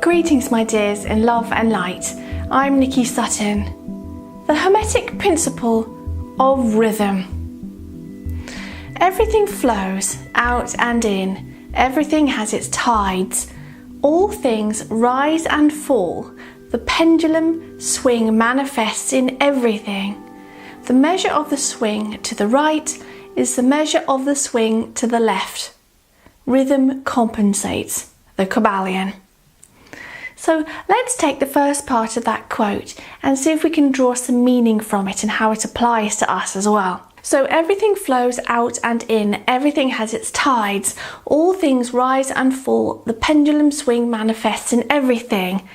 Greetings, my dears, in love and light. I'm Nikki Sutton. The Hermetic principle of rhythm. Everything flows out and in. Everything has its tides. All things rise and fall. The pendulum swing manifests in everything. The measure of the swing to the right is the measure of the swing to the left. Rhythm compensates. The Kabbalion. So let's take the first part of that quote and see if we can draw some meaning from it and how it applies to us as well. So everything flows out and in, everything has its tides, all things rise and fall, the pendulum swing manifests in everything.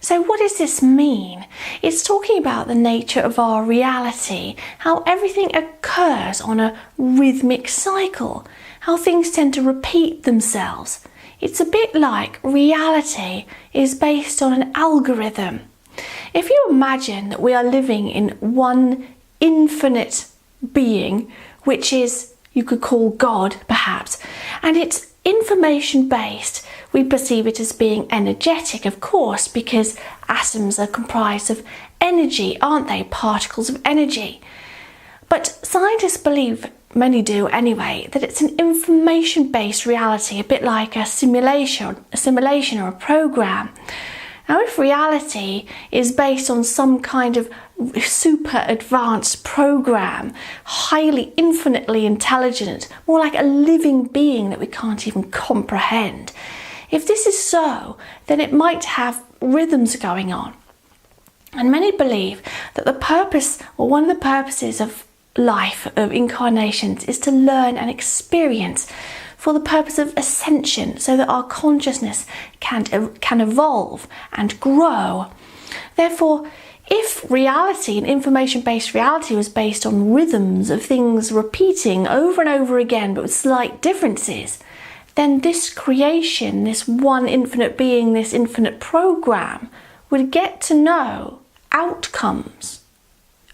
So what does this mean? It's talking about the nature of our reality, how everything occurs on a rhythmic cycle, how things tend to repeat themselves. It's a bit like reality is based on an algorithm. If you imagine that we are living in one infinite being, which is, you could call God perhaps, and it's information based, we perceive it as being energetic, of course, because atoms are comprised of energy, aren't they? Particles of energy. But scientists believe, many do anyway, that it's an information-based reality, a bit like a simulation or a program. Now, if reality is based on some kind of super advanced program, highly, infinitely intelligent, more like a living being that we can't even comprehend, if this is so, then it might have rhythms going on. And many believe that the purpose, or one of the purposes of life, of incarnations, is to learn and experience for the purpose of ascension, so that our consciousness can evolve and grow. Therefore, if reality, and information-based reality, was based on rhythms of things repeating over and over again but with slight differences, then this creation, this one infinite being, this infinite program, would get to know outcomes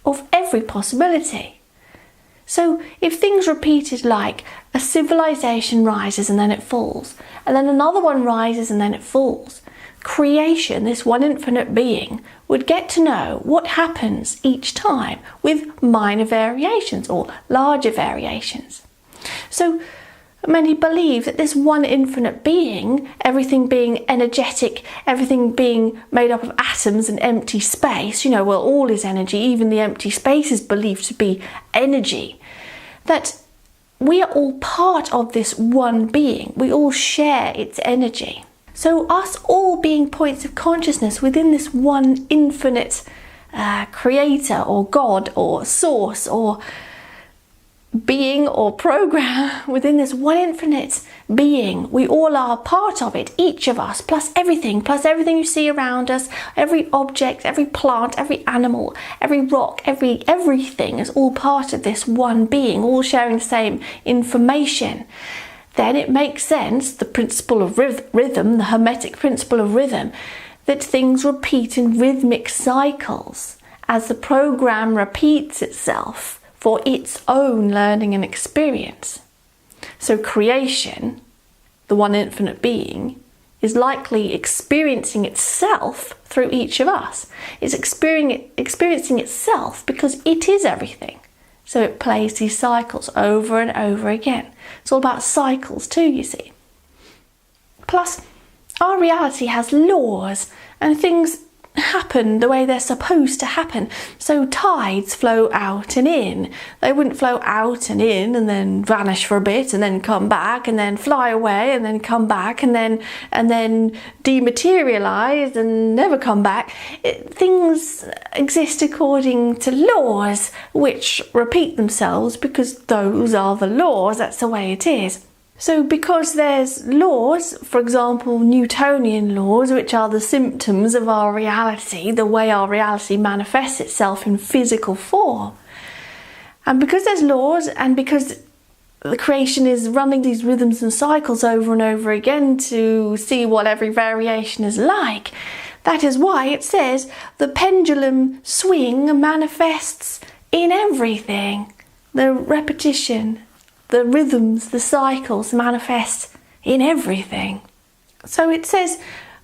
of every possibility. So if things repeated like a civilization rises and then it falls, and then another one rises and then it falls, creation, this one infinite being, would get to know what happens each time with minor variations or larger variations. So many believe that this one infinite being, everything being energetic, everything being made up of atoms and empty space, all is energy, even the empty space is believed to be energy, that we are all part of this one being. We all share its energy. So us all being points of consciousness within this one infinite creator or God or source or being or program, within this one infinite being, we all are part of it, each of us, plus everything you see around us, every object, every plant, every animal, every rock, everything is all part of this one being, all sharing the same information. Then it makes sense, the principle of rhythm, the Hermetic principle of rhythm, that things repeat in rhythmic cycles as the program repeats itself for its own learning and experience. So creation, the one infinite being, is likely experiencing itself through each of us. It's experiencing itself because it is everything. So it plays these cycles over and over again. It's all about cycles too, you see. Plus, our reality has laws, and things happen the way they're supposed to happen. So tides flow out and in. They wouldn't flow out and in and then vanish for a bit and then come back and then fly away and then come back and then dematerialize and never come back. Things exist according to laws which repeat themselves because those are the laws. That's the way it is. So because there's laws, for example, Newtonian laws, which are the symptoms of our reality, the way our reality manifests itself in physical form, and because there's laws and because the creation is running these rhythms and cycles over and over again to see what every variation is like, that is why it says the pendulum swing manifests in everything. The repetition, the rhythms, the cycles manifest in everything. So it says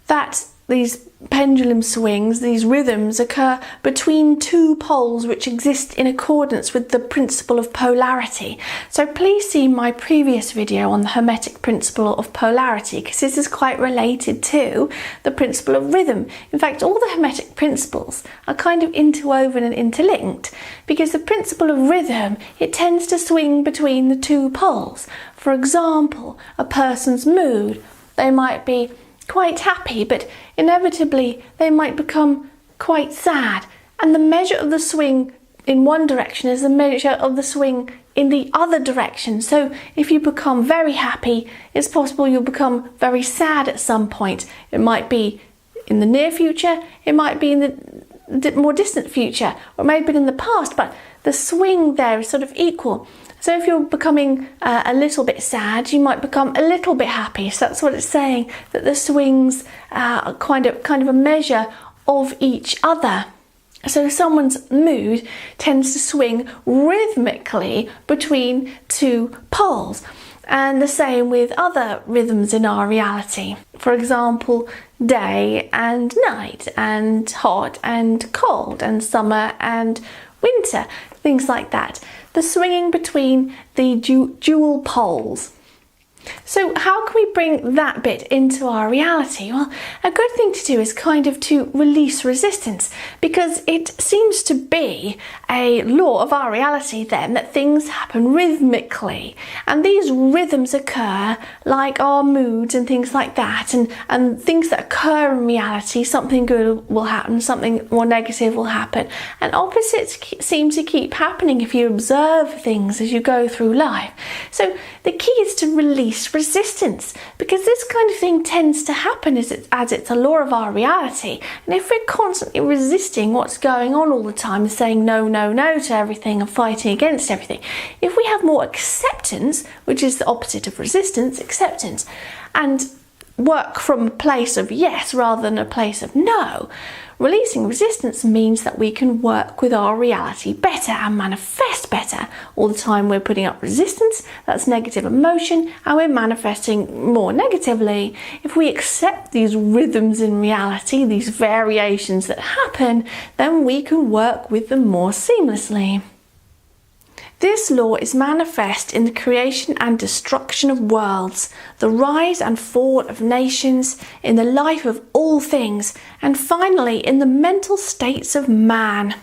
that these pendulum swings, these rhythms occur between two poles which exist in accordance with the principle of polarity. So please see my previous video on the Hermetic principle of polarity, because this is quite related to the principle of rhythm. In fact, all the Hermetic principles are kind of interwoven and interlinked, because the principle of rhythm, it tends to swing between the two poles. For example, a person's mood, they might be quite happy, but inevitably they might become quite sad, and the measure of the swing in one direction is the measure of the swing in the other direction. So if you become very happy, it's possible you'll become very sad at some point. It might be in the near future, it might be in the more distant future, or maybe in the past, but the swing there is sort of equal. So if you're becoming a little bit sad, you might become a little bit happy. So that's what it's saying, that the swings are kind of a measure of each other. So someone's mood tends to swing rhythmically between two poles. And the same with other rhythms in our reality. For example, day and night, and hot and cold, and summer and winter, things like that. The swinging between the dual poles. So how can we bring that bit into our reality? Well, a good thing to do is kind of to release resistance, because it seems to be a law of our reality then that things happen rhythmically, and these rhythms occur like our moods and things like that, and things that occur in reality, something good will happen, something more negative will happen, and opposites seem to keep happening if you observe things as you go through life. So the key is to release resistance, because this kind of thing tends to happen as it's a law of our reality. And if we're constantly resisting what's going on all the time and saying no, no, no to everything and fighting against everything, if we have more acceptance, which is the opposite of resistance, acceptance, and work from a place of yes rather than a place of no, releasing resistance means that we can work with our reality better and manifest better. All the time we're putting up resistance, that's negative emotion, and we're manifesting more negatively. If we accept these rhythms in reality, these variations that happen, then we can work with them more seamlessly. This law is manifest in the creation and destruction of worlds, the rise and fall of nations, in the life of all things, and finally in the mental states of man.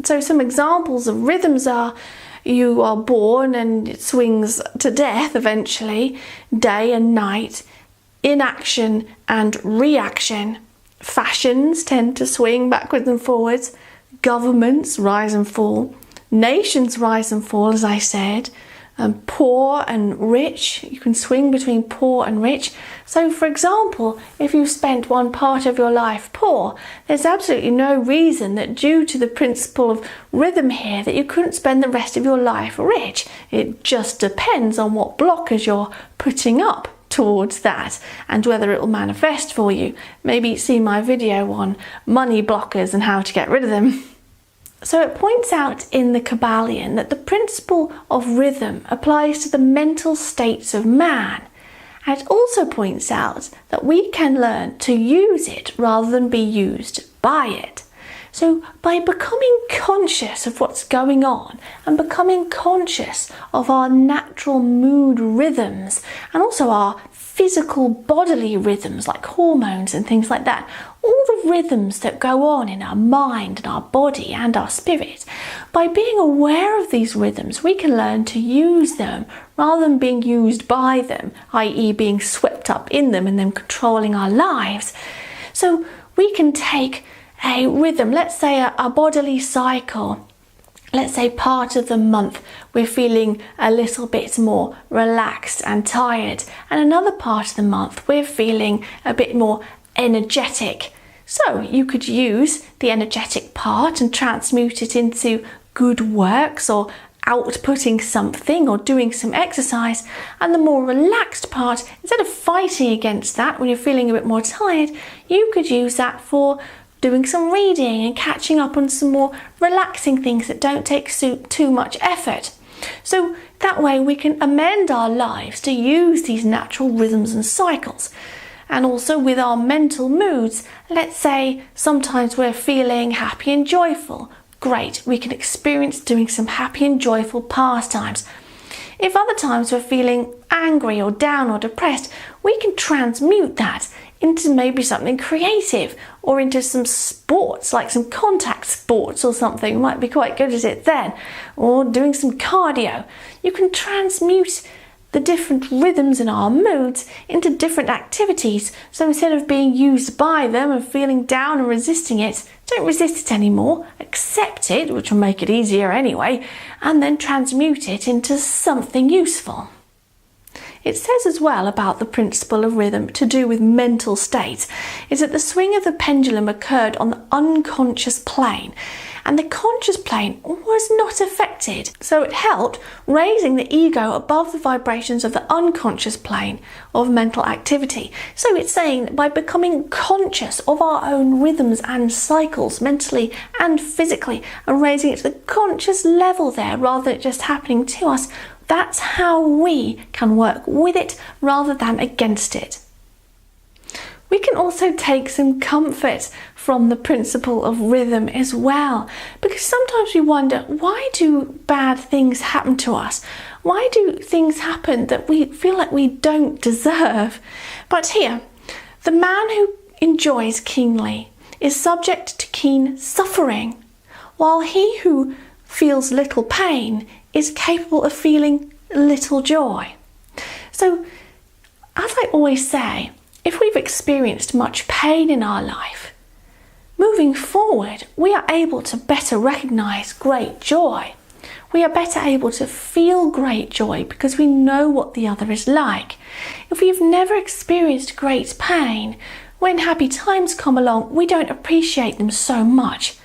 So some examples of rhythms are: you are born and it swings to death eventually, day and night, inaction and reaction. Fashions tend to swing backwards and forwards, governments rise and fall. Nations rise and fall, as I said. Poor and rich, you can swing between poor and rich. So for example, if you spent one part of your life poor, there's absolutely no reason that, due to the principle of rhythm here, that you couldn't spend the rest of your life rich. It just depends on what blockers you're putting up towards that and whether it will manifest for you. Maybe see my video on money blockers and how to get rid of them. So it points out in the Kabbalion that the principle of rhythm applies to the mental states of man. And it also points out that we can learn to use it rather than be used by it. So by becoming conscious of what's going on and becoming conscious of our natural mood rhythms and also our physical bodily rhythms like hormones and things like that, all the rhythms that go on in our mind and our body and our spirit, by being aware of these rhythms, we can learn to use them rather than being used by them, i.e. being swept up in them and then controlling our lives. So we can take a rhythm, let's say a bodily cycle. Let's say part of the month we're feeling a little bit more relaxed and tired, and another part of the month we're feeling a bit more energetic. So you could use the energetic part and transmute it into good works or outputting something or doing some exercise, and the more relaxed part, instead of fighting against that when you're feeling a bit more tired, you could use that for doing some reading and catching up on some more relaxing things that don't take too much effort. So that way we can amend our lives to use these natural rhythms and cycles. and also with our mental moods. Let's say sometimes we're feeling happy and joyful. Great, we can experience doing some happy and joyful pastimes. If other times we're feeling angry or down or depressed, we can transmute that into maybe something creative or into some sports, like some contact sports or something. We might be quite good at it then. Or doing some cardio. You can transmute the different rhythms in our moods into different activities. So instead of being used by them and feeling down and resisting it, don't resist it anymore. Accept it, which will make it easier anyway, and then transmute it into something useful. It says as well about the principle of rhythm to do with mental state is that the swing of the pendulum occurred on the unconscious plane and the conscious plane was not affected. So it helped raising the ego above the vibrations of the unconscious plane of mental activity. So it's saying that by becoming conscious of our own rhythms and cycles mentally and physically and raising it to the conscious level there rather than just happening to us, that's how we can work with it rather than against it. We can also take some comfort from the principle of rhythm as well, because sometimes we wonder, why do bad things happen to us? Why do things happen that we feel like we don't deserve? But here, the man who enjoys keenly is subject to keen suffering, while he who feels little pain is capable of feeling little joy. So, as I always say, if we've experienced much pain in our life, moving forward, we are able to better recognize great joy. We are better able to feel great joy because we know what the other is like. If we've never experienced great pain, when happy times come along, we don't appreciate them so much.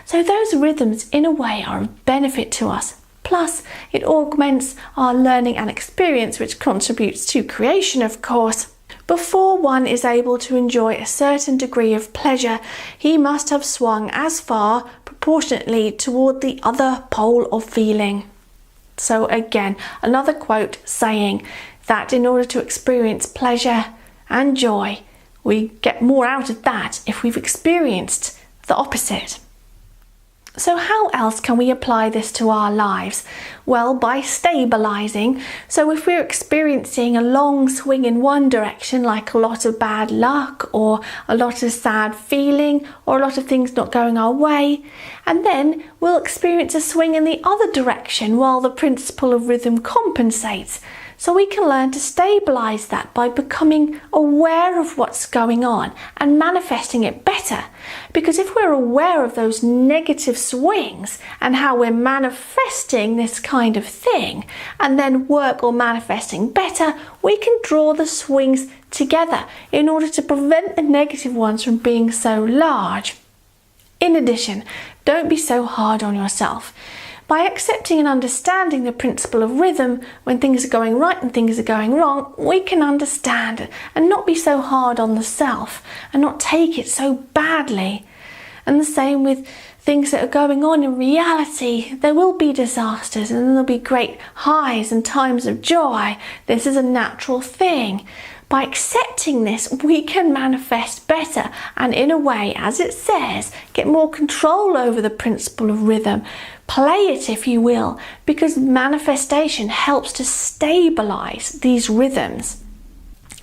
So those rhythms, in a way, are of benefit to us. Plus, it augments our learning and experience, which contributes to creation, of course. Before one is able to enjoy a certain degree of pleasure, he must have swung as far proportionately toward the other pole of feeling. So again, another quote saying that in order to experience pleasure and joy, we get more out of that if we've experienced the opposite. So how else can we apply this to our lives? Well, by stabilizing. So if we're experiencing a long swing in one direction, like a lot of bad luck or a lot of sad feeling or a lot of things not going our way, and then we'll experience a swing in the other direction while the principle of rhythm compensates. So we can learn to stabilize that by becoming aware of what's going on and manifesting it better. Because if we're aware of those negative swings and how we're manifesting this kind of thing and then work on manifesting better, we can draw the swings together in order to prevent the negative ones from being so large. In addition, don't be so hard on yourself. By accepting and understanding the principle of rhythm, when things are going right and things are going wrong, we can understand and not be so hard on the self and not take it so badly. And the same with things that are going on in reality. There will be disasters and there'll be great highs and times of joy. This is a natural thing. By accepting this, we can manifest better and in a way, as it says, get more control over the principle of rhythm. Play it, if you will, because manifestation helps to stabilize these rhythms.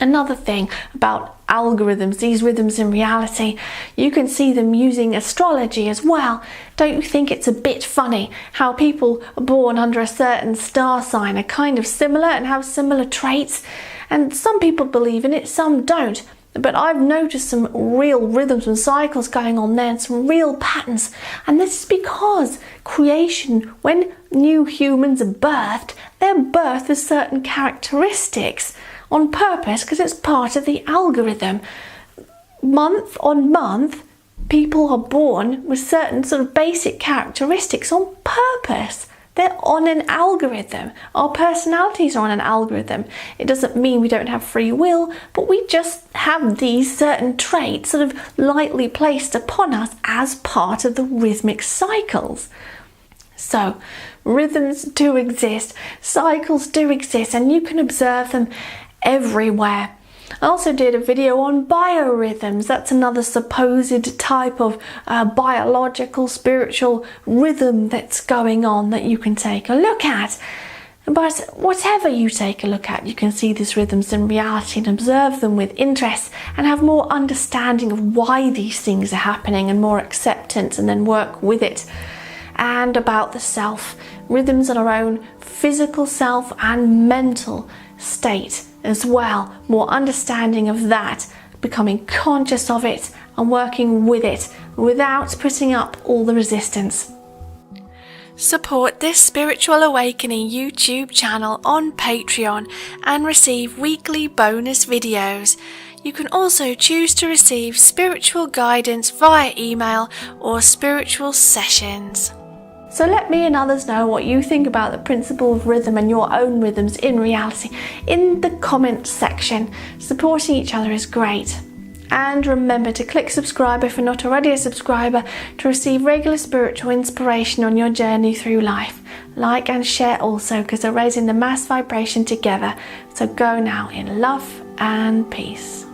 Another thing about algorithms, these rhythms in reality, you can see them using astrology as well. Don't you think it's a bit funny how people are born under a certain star sign are kind of similar and have similar traits? And some people believe in it, some don't. But I've noticed some real rhythms and cycles going on there and some real patterns. And this is because creation, when new humans are birthed, they're birthed with certain characteristics on purpose because it's part of the algorithm. Month on month, people are born with certain sort of basic characteristics on purpose. They're on an algorithm. Our personalities are on an algorithm. It doesn't mean we don't have free will, but we just have these certain traits sort of lightly placed upon us as part of the rhythmic cycles. So, rhythms do exist, cycles do exist, and you can observe them everywhere. I also did a video on biorhythms. That's another supposed type of biological, spiritual rhythm that's going on that you can take a look at. But whatever you take a look at, you can see these rhythms in reality and observe them with interest and have more understanding of why these things are happening and more acceptance, and then work with it. And about the self, rhythms on our own physical self and mental state as well. More understanding of that, becoming conscious of it and working with it without putting up all the resistance. Support this Spiritual Awakening YouTube channel on Patreon and receive weekly bonus videos. You can also choose to receive spiritual guidance via email or spiritual sessions. So let me and others know what you think about the principle of rhythm and your own rhythms in reality in the comment section. Supporting each other is great. And remember to click subscribe if you're not already a subscriber to receive regular spiritual inspiration on your journey through life. Like and share also, because they're raising the mass vibration together. So go now in love and peace.